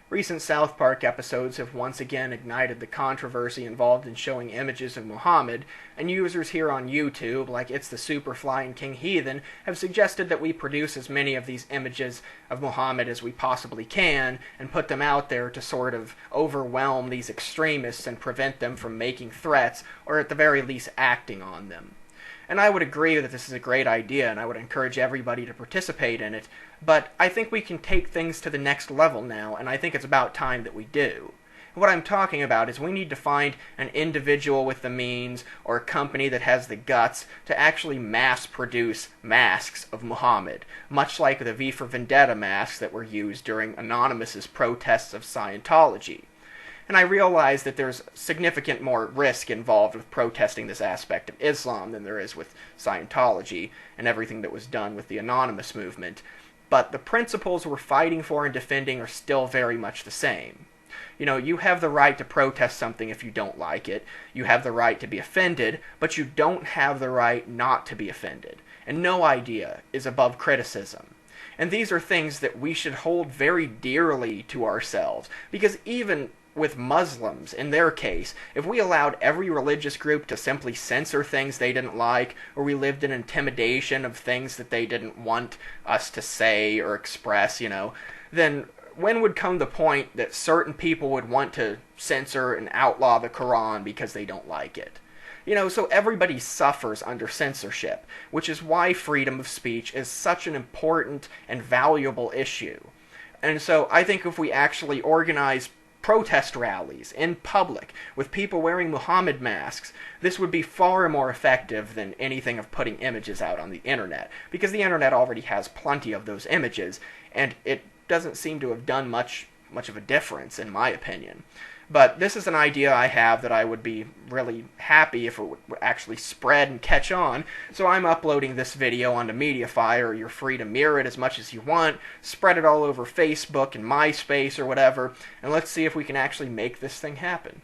Recent South Park episodes have once again ignited the controversy involved in showing images of Muhammad, and users here on YouTube, like It's the Super Flying King Heathen, have suggested that we produce as many of these images of Muhammad as we possibly can, and put them out there to sort of overwhelm these extremists and prevent them from making threats, or at the very least acting on them. And I would agree that this is a great idea, and I would encourage everybody to participate in it, but I think we can take things to the next level now, and I think it's about time that we do. What I'm talking about is we need to find an individual with the means, or a company that has the guts, to actually mass-produce masks of Muhammad, much like the V for Vendetta masks that were used during Anonymous's protests of Scientology. And I realize that there's significant more risk involved with protesting this aspect of Islam than there is with Scientology and everything that was done with the Anonymous movement. But the principles we're fighting for and defending are still very much the same. You know, you have the right to protest something if you don't like it. You have the right to be offended, but you don't have the right not to be offended. And no idea is above criticism. And these are things that we should hold very dearly to ourselves, because even with Muslims, in their case, if we allowed every religious group to simply censor things they didn't like, or we lived in intimidation of things that they didn't want us to say or express, then when would come the point that certain people would want to censor and outlaw the Quran because they don't like it? So everybody suffers under censorship, which is why freedom of speech is such an important and valuable issue. And so I think if we actually organize protest rallies in public with people wearing Muhammad masks, this would be far more effective than anything of putting images out on the internet, because the internet already has plenty of those images, and it doesn't seem to have done much of a difference, in my opinion. But this is an idea I have that I would be really happy if it would actually spread and catch on, so I'm uploading this video onto Mediafire. You're free to mirror it as much as you want, spread it all over Facebook and MySpace or whatever, and let's see if we can actually make this thing happen.